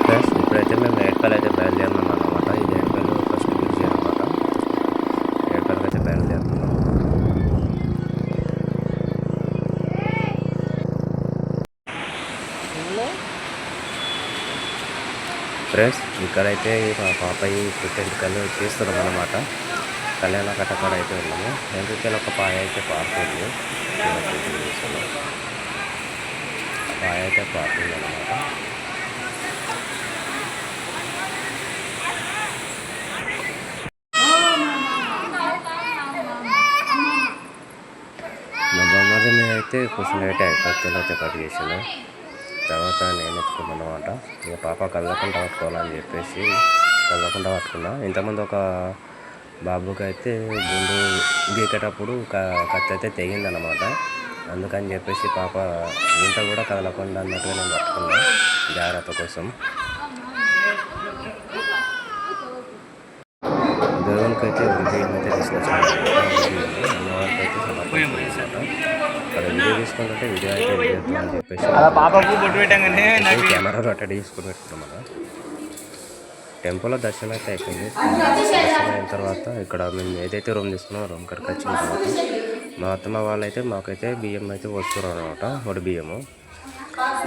Friends ఇప్పుడైతే మేము ఏడుపల్లి అయితే బయలుదేరున్నాం అన్నమాట. ఇది ఏడుపల్లి ఫస్ట్ బ్రిడ్జి అనమాట. ఏడుపల్లికి అయితే బయలుదేరుతున్నాం. ఫ్రెండ్స్ ఇక్కడైతే మా పాపయ్య పుట్టెంటుకలు తీస్తున్నాం అన్నమాట. కళ్యాణ కట్టకాడ అయితే ఉన్నాము. వెంట్రుకలు ఒక పాయ అయితే పారుతుంది. పాయ అయితే పారుతుంది అన్నమాట. మా బొమ్మది మీద అయితే కొంచెం లేట్ కత్తులు అయితే కట్ చేసాను. తర్వాత నేను ఎత్తుకున్నాను అనమాట. ఇక పాప కళ్ళకుండా పట్టుకోవాలని చెప్పేసి కళ్ళకుండా పట్టుకున్నా. ఇంతకుముందు ఒక బాబుకి అయితే గుండు గీకేటప్పుడు కత్తి అయితే తెగిందనమాట. అందుకని చెప్పేసి పాప ఇంత కూడా కదలకుండా అన్నట్టుగా నేను పట్టుకున్నా జాగ్రత్త కోసం. దేవునికి అయితే బియ్యం అయితే తీసుకొచ్చాను. అమ్మవారికి అయితే అక్కడ వీడియో తీసుకుంటుంటే వీడియో అయితే అని చెప్పేసి కెమెరాలో అట్లా తీసుకుని పెట్టుకున్నాం మనం. టెంపుల్లో దర్శనం అయితే అయిపోయింది. దర్శనం అయిన తర్వాత ఇక్కడ మేము ఏదైతే రూమ్ తీసుకున్నామో రూమ్ కడికి వచ్చిన తర్వాత మా అత్తమ్మ వాళ్ళైతే మాకైతే బియ్యం అయితే వస్తున్నారు అనమాట. ఒడి బియ్యము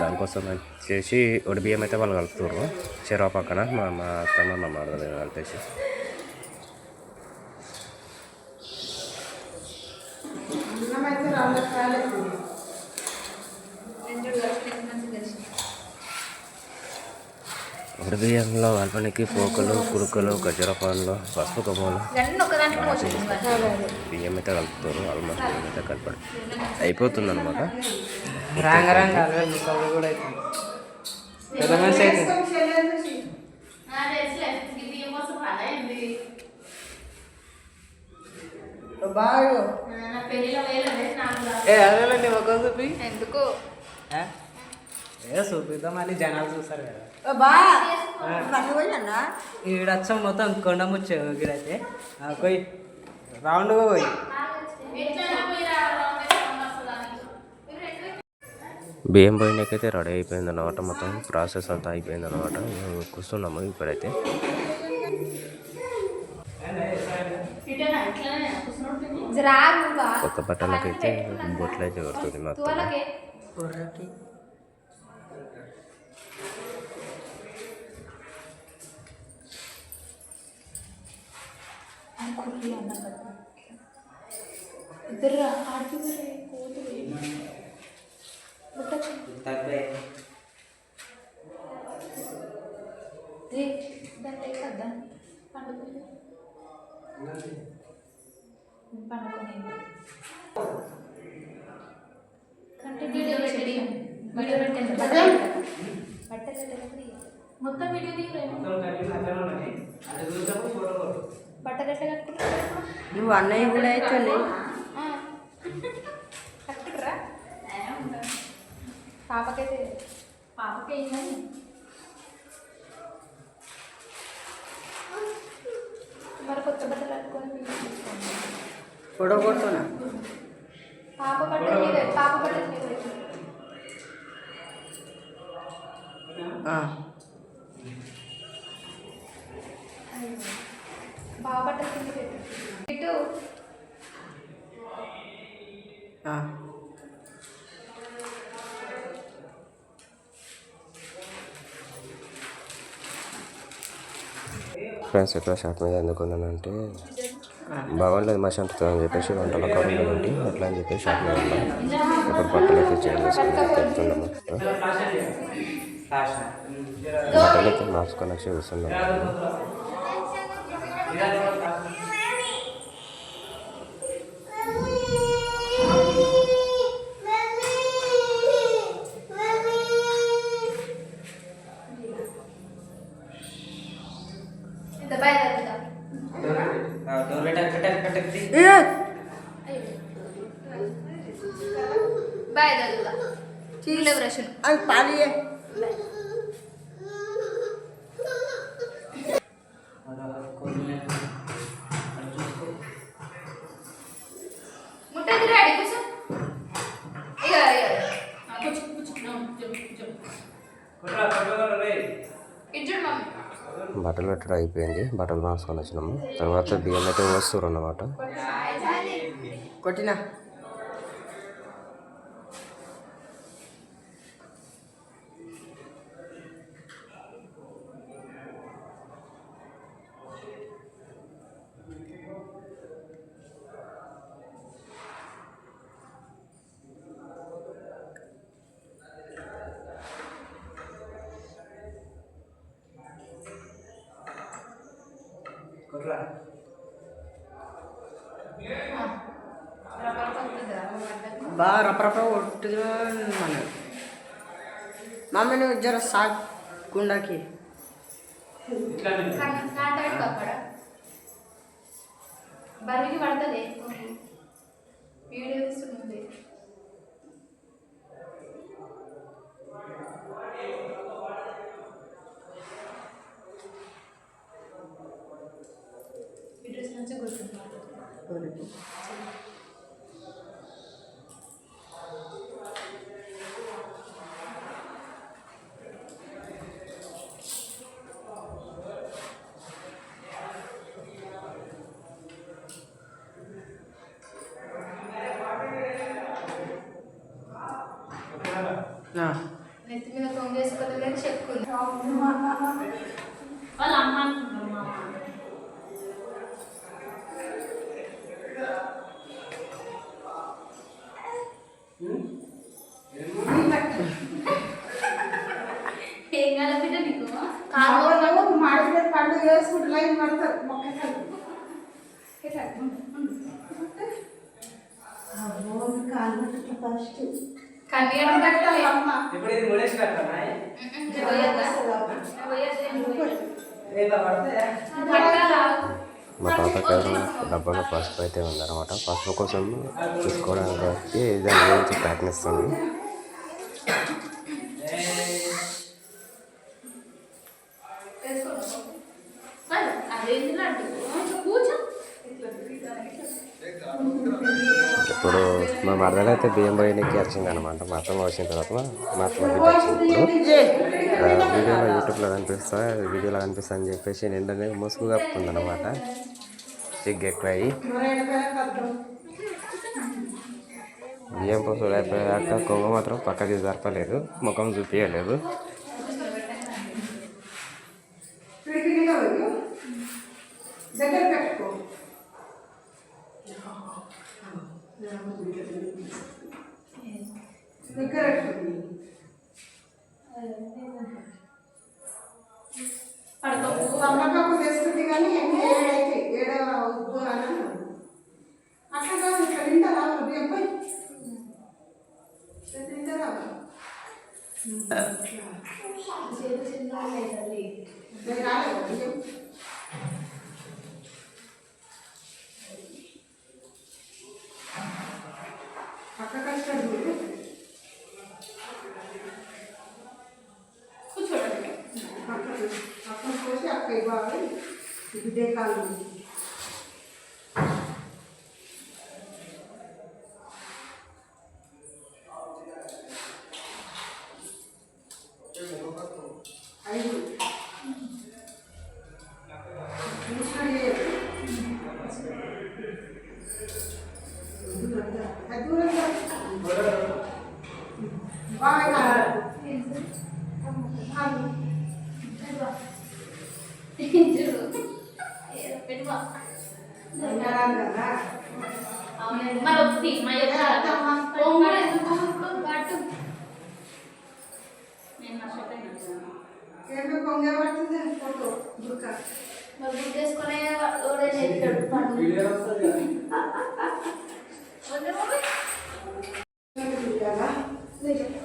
దానికోసం వచ్చేసి ఒడి బియ్యం అయితే వాళ్ళు కలుపుతున్నారు చెరువు పక్కన. మా అత్తమ్మ మా మరద కలిపేసి ఒడి బియ్యంలో కలపనికి పోకలు కురుకలు గజర పాన్లు పసుపు కొమ్మలు బియ్యం అయితే కలుపుతారు. ఆల్మోస్ట్ బియ్యం అయితే కలపడం అయిపోతుంది అనమాట. ఎందుకు చూపిద్దాం మళ్ళీ జనాలు చూస్తారు కదా. ఈడొచ్చాం మొత్తం కొండ ముచ్చు గిడైతే పోయి రౌండ్గా పోయి బియ్యం పోయినాకైతే రెడీ అయిపోయింది అనమాట. మొత్తం ప్రాసెస్ అంతా అయిపోయింది అనమాట. కూర్చున్నాము ఇప్పుడైతే. కొత్త బట్టలకైతే బొట్లు అయితే పడుతుంది మొత్తం. ఇద్దరు మొత్తం వీడియో బట్టలు ఎట్లా కట్టుకుంటా నువ్వు అన్నయ్య కూడా అయితే కట్టుకురా. పాపకైతే అయిందని మరి కొత్త బట్టలు కట్టుకొని పొడవ కొడుతున్నా పాప బట్టలు బాగా బట్టలు కింద పెట్టు ఇటు ఫ్రెండ్స్ ఎక్కడ షాప్ మీద ఎందుకున్నానంటే బాగుండలేదు మనిషి అంటుతుంది అని చెప్పేసి వంటల కారు ఉండి అట్లా అని చెప్పేసి షాప్ మీద ఉన్నా. ఇప్పుడు బట్టలు అయితే చేంజ్ చేసుకుని చెప్తున్నాం. బట్టలు అయితే మార్చుకొని వచ్చి కూర్చున్నాం. बाय दादूला सेलिब्रेशन अरे पानी है मुट्टा इधर रेडी कुछ इधर इधर कुछ कुछ ना जब कोटरा रे ఇటు చూడు మమ్మీ. బట్టలు పెట్టడం అయిపోయింది, బట్టలు మార్చుకొని వచ్చినాము. తర్వాత బియ్యం అయితే వస్తున్నారు అన్నమాట. కొట్టినా బాగా రపరప కొట్టుది మన మమ్మీ నువ్వు జర సాక్ కుండకి కాంట పెట్టుకో అక్కడ. బరువుకి పడుతుంది. వీడియో తీస్తుంది. ఈ డ్రెస్ మంచిగా గుర్తుంది. నెత్తి మీద కొంగేసుకోలేదు చెప్పుకుంది. వాళ్ళ అమ్మ అంటున్నారు మా అమ్మ. ఏం కాల బిడ్డ నీకు మాడిపోయి పండుగ వేసుకుంటే లైన్ పడతారు మొక్క ఫస్ట్ కన్యాడు పెట్టాలి. ఇప్పుడు ఇది ముడేసి పెట్టాలా? మా తాతగారు డబ్బాలో పసుపు అయితే ఉందన్నమాట. పసుపు కోసం చూసుకోవడానికి దాని గురించి ప్రయత్నిస్తుంది. ఇప్పుడు మా మరదలు అయితే బియ్యం పోయినకి వచ్చింది అనమాట. మా అత్తమ్మ వచ్చిన తర్వాత మా అత్తమ్మ బిడ్డ వచ్చింది. ఇప్పుడు వీడియోలో యూట్యూబ్లో కనిపిస్తా, వీడియోలో కనిపిస్తా అని చెప్పేసి నిండనే ముసుగు కప్పుతుంది అనమాట. సిగ్గు ఎక్కువ అయ్యి బియ్యం పోసులు అయిపోయాక కొంగ మాత్రం పక్కకి జరపలేదు, ముఖం చూపించలేదు. దగ్గర పెట్టుకో దగ్గర అమ్మకప్పు తెస్తుంది కానీ ఏడైతే ఏడ వద్దు అని అట్లా కాదు. ఇక్కడ తింటా రావాలి బియ్యం పోయి తింటా రావాలి. రాలేదు బియ్యం పక్క కష్టాలు కూర్చోండి. పక్కన పోసి అక్క ఇవ్వాలి. ఇదే కాలం ఐదు మరి వస్తుంది మా యొక్క ఎందుకు పాటు నేను ఏమి పొంగబడుతుంది ఫోటో బుక్క మరి బుక్ చేసుకునే ఎత్తాడు పండు.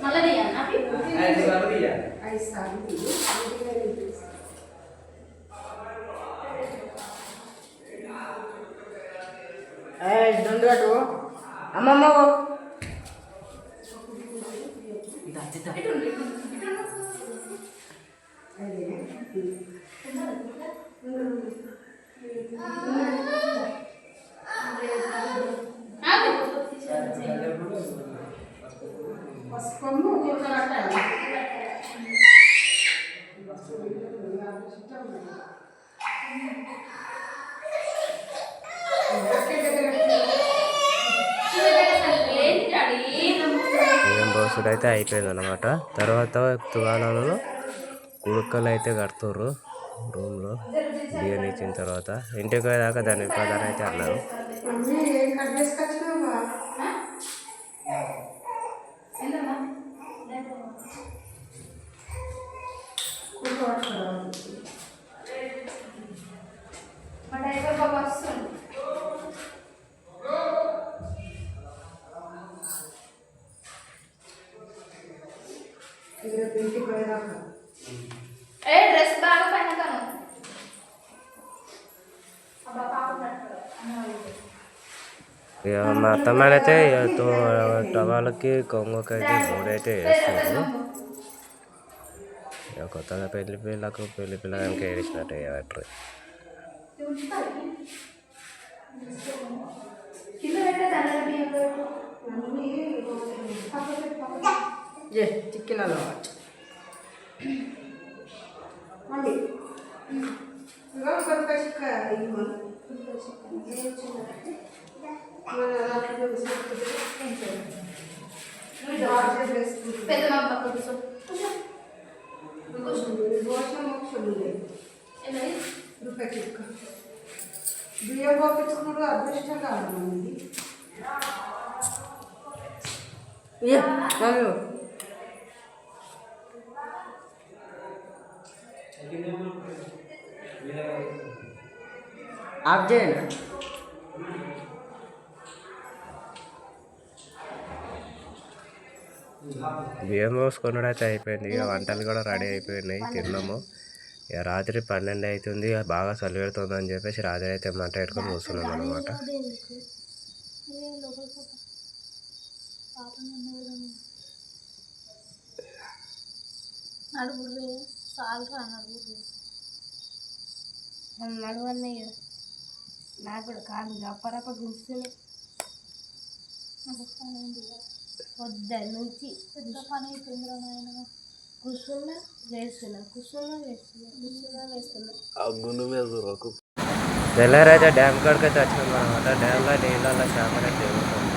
మళ్ళీ తీయాలి. 5 సార్లు రెండు అటు అమ్మమ్మ పసుపమ్మ ఇష్టం లేదు. ఏంటి డాడీ? బియ్యం పోసుడు అయితే అయిపోయింది అనమాట. తర్వాత తువాలలో కుడుకలు అయితే కడుతుర్రు రూమ్లో. బియ్యం ఇచ్చిన తర్వాత ఇంటికి పోయేదాకా దాని ప్రధానం అయితే అన్నారు. మమ్మీ ఏం కట్ చేసుకొచ్చినావా? ఏందమ్మా? మా డ్రైవర్ బాబు వస్తుంది. రేపు ఇంటికి పోయేదాకా ఏ డ్రెస్ బాగా పైన కాను. అబ్బా పాప ఇక మా అత్తమ్మనైతే టవాలకి కొంగకైతే మూడైతే వేస్తారు. ఇక కొత్తగా పెళ్లి పిల్లగానికి వేసినట్టు వేయబట్రు. కింద పెట్టే దాని బియ్యం మమ్మీ ఏ చిక్కినాలు మళ్ళీ ఇవాళ కొత్త చిక్క ఇవ్వను. మన దాంట్లో పెద్ద మా పక్క కూర్చో. భోజనం మోక్షం ఉంది. ఏమది? రూపాయి చిక్క బియ్యం పంపించుకున్నాడు. అదృష్టం కాదు మంది. ఏ మమ్మీ ఆఫ్ చేయండి. బియ్యం పోసుకున్నాడు అయితే అయిపోయింది. ఇక వంటలు కూడా రెడీ అయిపోయినాయి, తిన్నాము. ఇక రాత్రి 12 అవుతుంది. ఇక బాగా చలి పెడుతుంది అని చెప్పేసి రాత్రి అయితే మంట పెట్టుకొని కూర్చున్నాం అనమాట. నడుగురు చాలరా నడుగురు నడువన్నాయి కదా. నాకు కూడా కాదు గప్పరప్ప కూర్చుని పొద్దున్న నుంచి పెద్ద పని అయిపోయిందిరా నాయన. కూర్చున్నా వేస్తున్నా, కూర్చున్నా వేస్తున్నా, కూర్చున్నా వేస్తున్నా. తెల్లారైతే డ్యామ్ కాడికి అయితే వచ్చినాం అనమాట. డ్యామ్లో నీళ్ళల్లో చేపలు అయితే ఎగురుతుంది.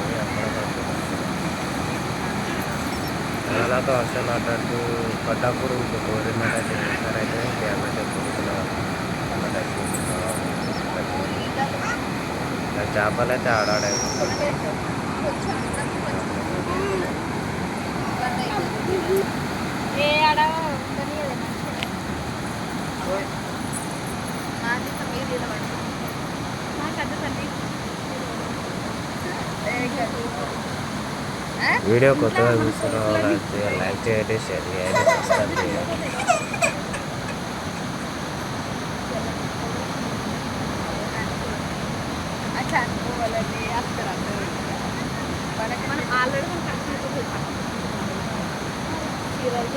అలాగా వర్షాలు అన్నట్టు పడ్డప్పుడు ఇంకా కోరినట్టు అయితే చేస్తారైతే డ్యామ్ అయితే కొడుతున్నారు. చేపలు అయితే ఆడాడైపోతుంది. వీడియో కొత్తగా చూస్తున్న వాళ్ళైతే లైక్ చేయండి, షేర్ చేయండి, సబ్స్క్రైబ్ చేయండి. మనం ఆల్రెడీ చీరలు